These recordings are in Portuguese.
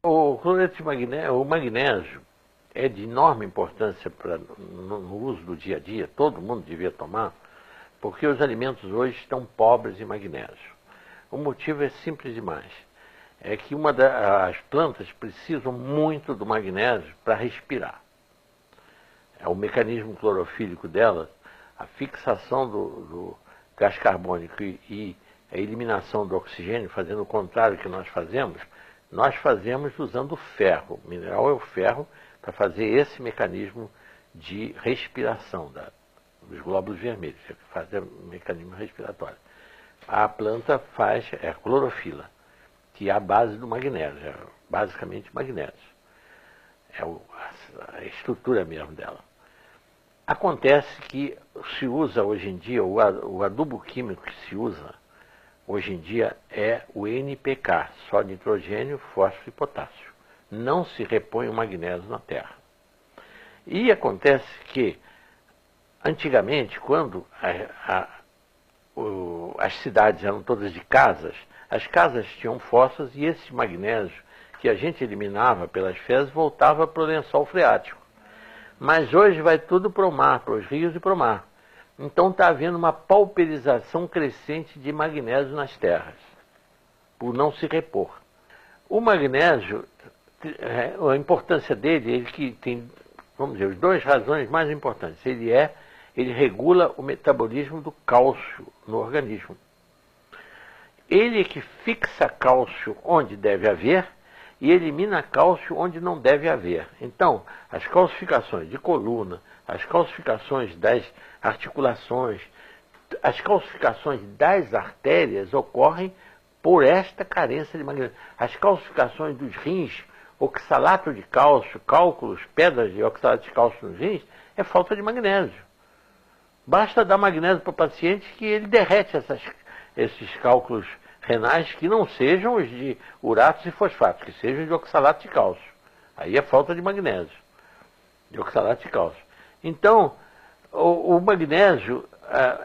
O cloreto de magnésio, o magnésio é de enorme importância no uso do dia a dia, todo mundo devia tomar, porque os alimentos hoje estão pobres em magnésio. O motivo é simples demais. É que as plantas precisam muito do magnésio para respirar. É o mecanismo clorofílico delas, a fixação do gás carbônico e a eliminação do oxigênio, fazendo o contrário que nós fazemos usando o ferro. O mineral é o ferro para fazer esse mecanismo de respiração dos glóbulos vermelhos, fazer o mecanismo respiratório. A planta faz a clorofila, que é a base do magnésio, é basicamente magnésio. É a estrutura mesmo dela. Acontece que se usa hoje em dia, o adubo químico que se usa hoje em dia é o NPK, só nitrogênio, fósforo e potássio. Não se repõe o magnésio na terra. E acontece que, antigamente, quando as cidades eram todas de casas, as casas tinham fossas e esse magnésio que a gente eliminava pelas fezes voltava para o lençol freático. Mas hoje vai tudo para o mar, para os rios e para o mar. Então está havendo uma pauperização crescente de magnésio nas terras, por não se repor. O magnésio, a importância dele, ele que tem, vamos dizer, as duas razões mais importantes. Ele regula o metabolismo do cálcio no organismo. Ele é que fixa cálcio onde deve haver e elimina cálcio onde não deve haver. Então, as calcificações de coluna, as calcificações das articulações, as calcificações das artérias ocorrem por esta carência de magnésio. As calcificações dos rins, oxalato de cálcio, cálculos, pedras de oxalato de cálcio nos rins, é falta de magnésio. Basta dar magnésio para o paciente que ele derrete esses cálculos renais que não sejam os de uratos e fosfatos, que sejam de oxalato de cálcio. Aí é falta de magnésio, de oxalato de cálcio. Então, o magnésio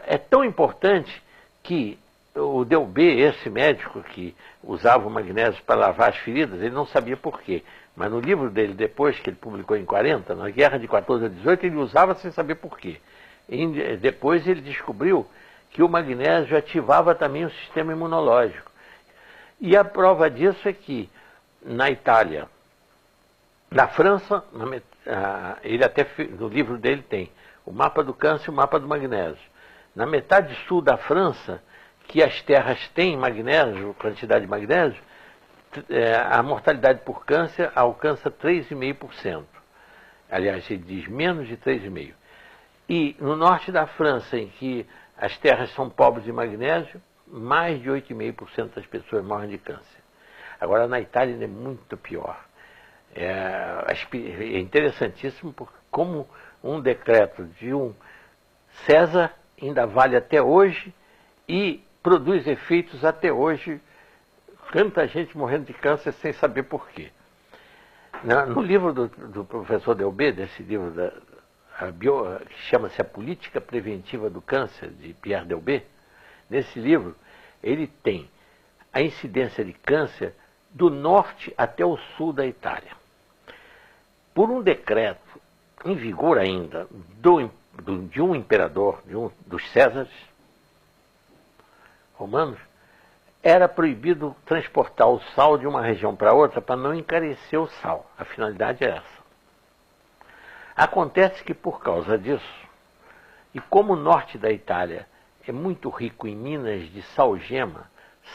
é tão importante que o Delbé, esse médico que usava o magnésio para lavar as feridas, ele não sabia por quê. Mas no livro dele, depois que ele publicou em 40, na Guerra de 14 a 18, ele usava sem saber por quê. E depois ele descobriu que o magnésio ativava também o sistema imunológico. E a prova disso é que na Itália, na França, ele até no livro dele tem o mapa do câncer e o mapa do magnésio. Na metade sul da França, que as terras têm magnésio, quantidade de magnésio, a mortalidade por câncer alcança 3,5%. Aliás, ele diz menos de 3,5%. E no norte da França, em que as terras são pobres de magnésio, mais de 8,5% das pessoas morrem de câncer. Agora, na Itália ainda é muito pior. É interessantíssimo porque como um decreto de um César ainda vale até hoje e produz efeitos até hoje. Tanta gente morrendo de câncer sem saber por quê. No livro do professor Delbé, desse livro que chama-se A Política Preventiva do Câncer, de Pierre Delbé, nesse livro ele tem a incidência de câncer do norte até o sul da Itália. Por um decreto em vigor ainda de um imperador, dos Césares romanos, era proibido transportar o sal de uma região para outra para não encarecer o sal. A finalidade é essa. Acontece que por causa disso, e como o norte da Itália é muito rico em minas de salgema,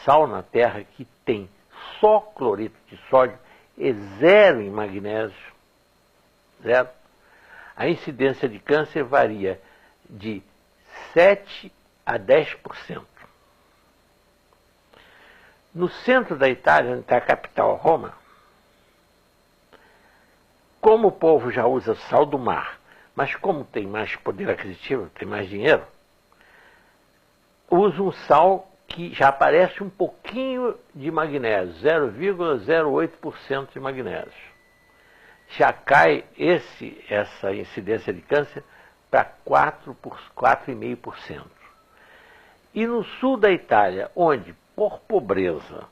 sal na terra que tem só cloreto de sódio e zero em magnésio, zero, a incidência de câncer varia de 7 a 10%. No centro da Itália, onde está a capital, Roma, como o povo já usa sal do mar, mas como tem mais poder aquisitivo, tem mais dinheiro, usa um sal que já aparece um pouquinho de magnésio, 0,08% de magnésio. Já cai essa incidência de câncer para 4,5%. E no sul da Itália, onde, por pobreza,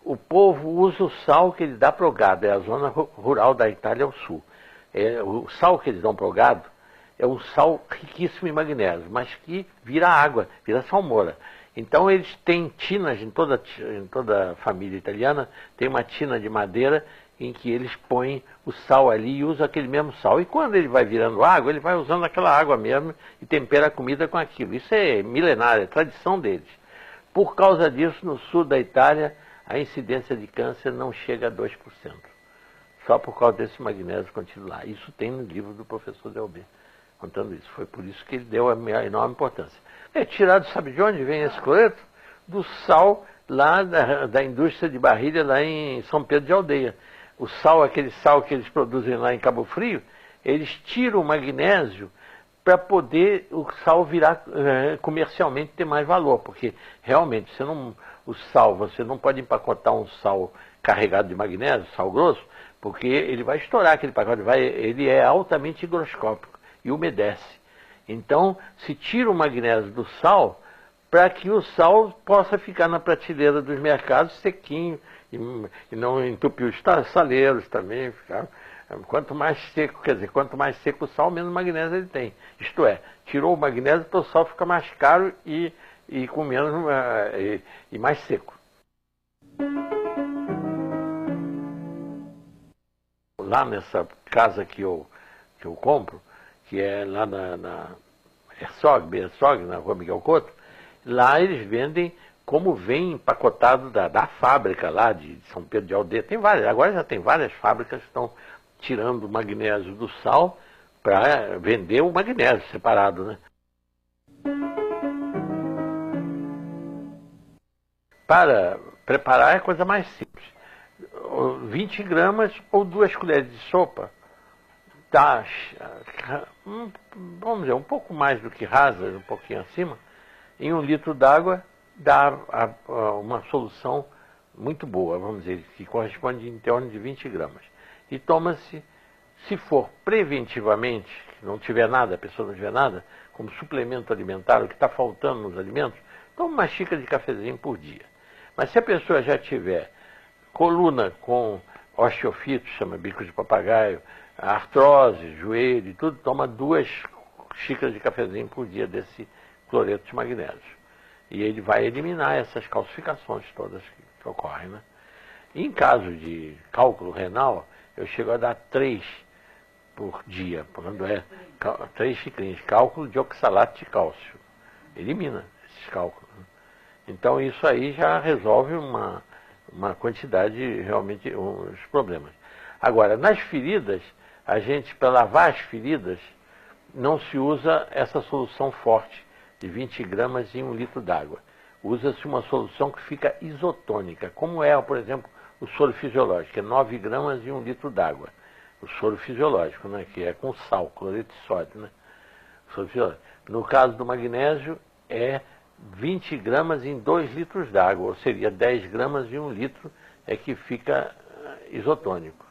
o povo usa o sal que ele dá para o gado, é a zona rural da Itália ao sul. O sal que eles dão para o gado é um sal riquíssimo em magnésio, mas que vira água, vira salmoura. Então eles têm tinas, em toda a família italiana, tem uma tina de madeira em que eles põem o sal ali e usam aquele mesmo sal. E quando ele vai virando água, ele vai usando aquela água mesmo e tempera a comida com aquilo. Isso é milenário, é tradição deles. Por causa disso, no sul da Itália, a incidência de câncer não chega a 2%. Só por causa desse magnésio contido lá. Isso tem no livro do professor Delbé, contando isso. Foi por isso que ele deu a enorme importância. É tirado, sabe de onde vem esse cloreto? Do sal lá da indústria de Barrilha, lá em São Pedro de Aldeia. O sal, aquele sal que eles produzem lá em Cabo Frio, eles tiram o magnésio para poder o sal virar comercialmente ter mais valor, porque realmente você não pode empacotar um sal carregado de magnésio, sal grosso, porque ele vai estourar aquele pacote, ele é altamente higroscópico e umedece. Então, se tira o magnésio do sal para que o sal possa ficar na prateleira dos mercados sequinho e não entupir os saleiros também. Quanto mais seco, quanto mais seco o sal, menos magnésio ele tem. Isto é, tirou o magnésio, então o sal fica mais caro e com menos e mais seco. Lá nessa casa que eu compro, que é lá na Herzog, na Rua Miguel Couto, lá eles vendem como vem empacotado da fábrica lá de São Pedro de Aldeia. Tem várias, agora já tem várias fábricas que estão tirando o magnésio do sal para vender o magnésio separado, né? Para preparar é a coisa mais simples. 20 gramas ou 2 colheres de sopa, dá, vamos dizer, um pouco mais do que rasas, um pouquinho acima, em 1 litro d'água dá uma solução muito boa, vamos dizer, que corresponde em torno de 20 gramas. E toma-se, se for preventivamente, não tiver nada, a pessoa não tiver nada, como suplemento alimentar, o que está faltando nos alimentos, toma uma xícara de cafezinho por dia. Mas se a pessoa já tiver coluna com osteofito, chama bico de papagaio, artrose, joelho e tudo, toma 2 xícaras de cafezinho por dia desse cloreto de magnésio. E ele vai eliminar essas calcificações todas que ocorrem, né? Em caso de cálculo renal, eu chego a dar 3 por dia, quando 3 xicrinhas, cálculo de oxalato de cálcio. Elimina esses cálculos, né? Então isso aí já resolve uma quantidade, realmente, os problemas. Agora, nas feridas, a gente, para lavar as feridas, não se usa essa solução forte de 20 gramas em 1 litro d'água. Usa-se uma solução que fica isotônica, como é, por exemplo, o soro fisiológico, que é 9 gramas em 1 litro d'água. O soro fisiológico, né, que é com sal, cloreto de sódio, né? Soro fisiológico. No caso do magnésio, é 20 gramas em 2 litros d'água, ou seria 10 gramas em 1 litro, é que fica isotônico.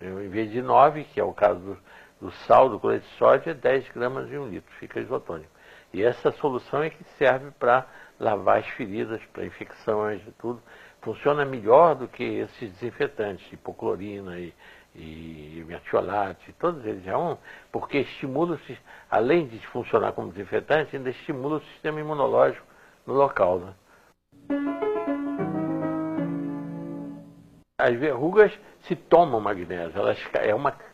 Em vez de 9, que é o caso do sal, do cloreto de sódio, é 10 gramas em 1 litro, fica isotônico. E essa solução é que serve para lavar as feridas, para infecções e tudo. Funciona melhor do que esses desinfetantes, hipoclorina e metiolate, todos eles porque estimula, além de funcionar como desinfetante, ainda estimula o sistema imunológico no local, né? As verrugas se tomam magnésio,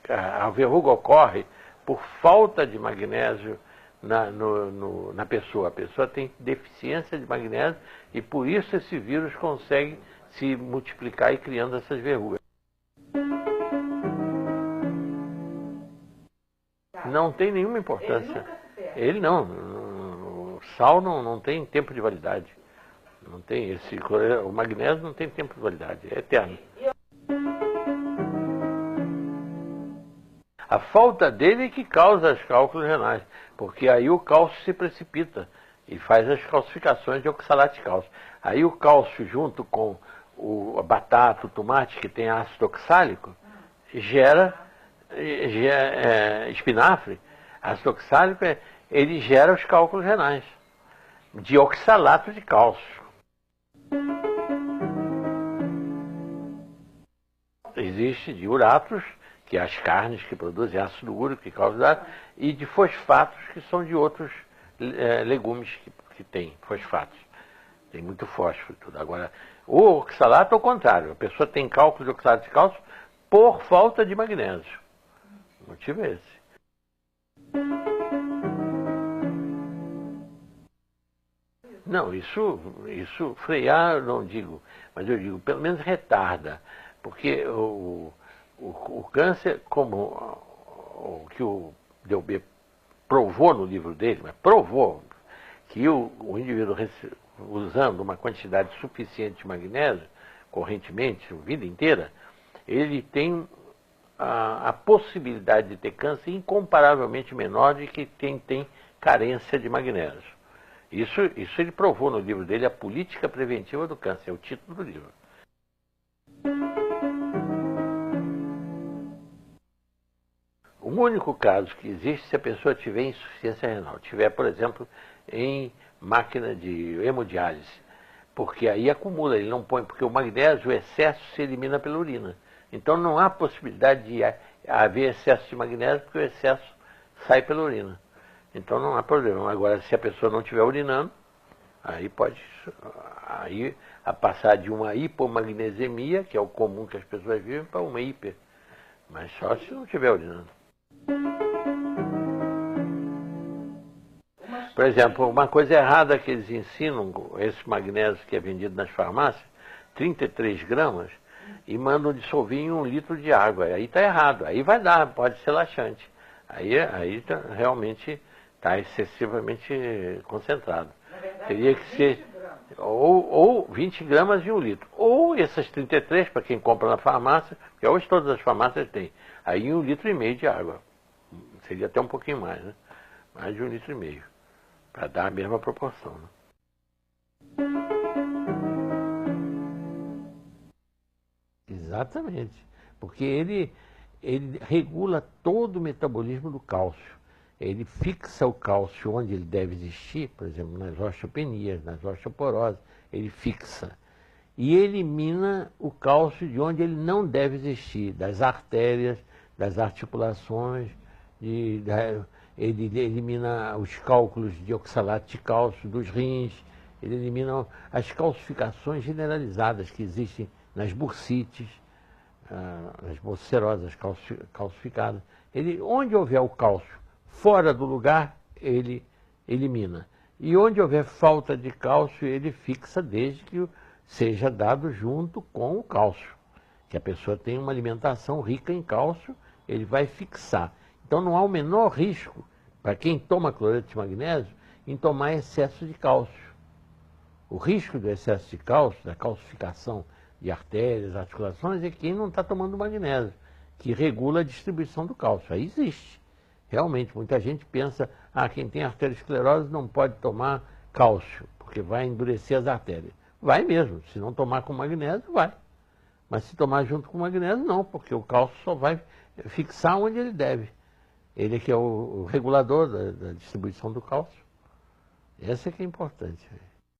a verruga ocorre por falta de magnésio na pessoa. A pessoa tem deficiência de magnésio e por isso esse vírus consegue se multiplicar e criando essas verrugas. Não tem nenhuma importância. Ele não. O sal não tem tempo de validade. Não tem o magnésio não tem tempo de validade, é eterno. A falta dele é que causa os cálculos renais, porque aí o cálcio se precipita e faz as calcificações de oxalato de cálcio. Aí o cálcio junto com a batata, o tomate, que tem ácido oxálico, gera espinafre. Ácido oxálico, ele gera os cálculos renais de oxalato de cálcio. existe de uratos, que é as carnes que produzem ácido úrico, que causa, e de fosfatos, que são de outros legumes que tem fosfatos. Tem muito fósforo e tudo. Agora, o oxalato é o contrário. A pessoa tem cálculo de oxalato de cálcio por falta de magnésio. O motivo é esse. Não, isso frear eu não digo, mas eu digo, pelo menos retarda. Porque o câncer, como o que o Delbé provou no livro dele, mas provou que o indivíduo usando uma quantidade suficiente de magnésio, correntemente, a vida inteira, ele tem a possibilidade de ter câncer incomparavelmente menor de que quem tem carência de magnésio. Isso ele provou no livro dele, A Política Preventiva do Câncer, é o título do livro. O único caso que existe se a pessoa tiver insuficiência renal, tiver, por exemplo, em máquina de hemodiálise, porque aí acumula, ele não põe, porque o magnésio, o excesso se elimina pela urina. Então não há possibilidade de haver excesso de magnésio, porque o excesso sai pela urina. Então não há problema. Agora, se a pessoa não estiver urinando, aí pode a passar de uma hipomagnesemia, que é o comum que as pessoas vivem, para uma hiper. Mas só se não estiver urinando. Por exemplo, uma coisa errada que eles ensinam, esse magnésio que é vendido nas farmácias, 33 gramas, e mandam dissolver em 1 litro de água. Aí está errado. Aí vai dar, pode ser laxante. Aí realmente está excessivamente concentrado. Teria que ser ou 20 gramas de 1 litro. Ou essas 33, para quem compra na farmácia, porque hoje todas as farmácias têm. Aí 1,5 litro de água. Seria até um pouquinho mais, né? Mais de 1,5 litro. Para dar a mesma proporção. Né? Exatamente. Porque ele regula todo o metabolismo do cálcio. Ele fixa o cálcio onde ele deve existir, por exemplo, nas osteopenias, nas osteoporoses, ele fixa. E elimina o cálcio de onde ele não deve existir, das artérias, das articulações, ele elimina os cálculos de oxalato de cálcio dos rins, ele elimina as calcificações generalizadas que existem nas bursites, nas bolserosas calcificadas. Onde houver o cálcio fora do lugar, ele elimina. E onde houver falta de cálcio, ele fixa desde que seja dado junto com o cálcio. Que a pessoa tem uma alimentação rica em cálcio, ele vai fixar. Então não há o menor risco, para quem toma cloreto de magnésio, em tomar excesso de cálcio. O risco do excesso de cálcio, da calcificação de artérias, articulações, é quem não está tomando magnésio, que regula a distribuição do cálcio. Aí existe. Realmente, muita gente pensa, quem tem arteriosclerose não pode tomar cálcio, porque vai endurecer as artérias. Vai mesmo, se não tomar com magnésio, vai. Mas se tomar junto com magnésio, não, porque o cálcio só vai fixar onde ele deve. Ele que é o regulador da distribuição do cálcio. Essa é que é importante.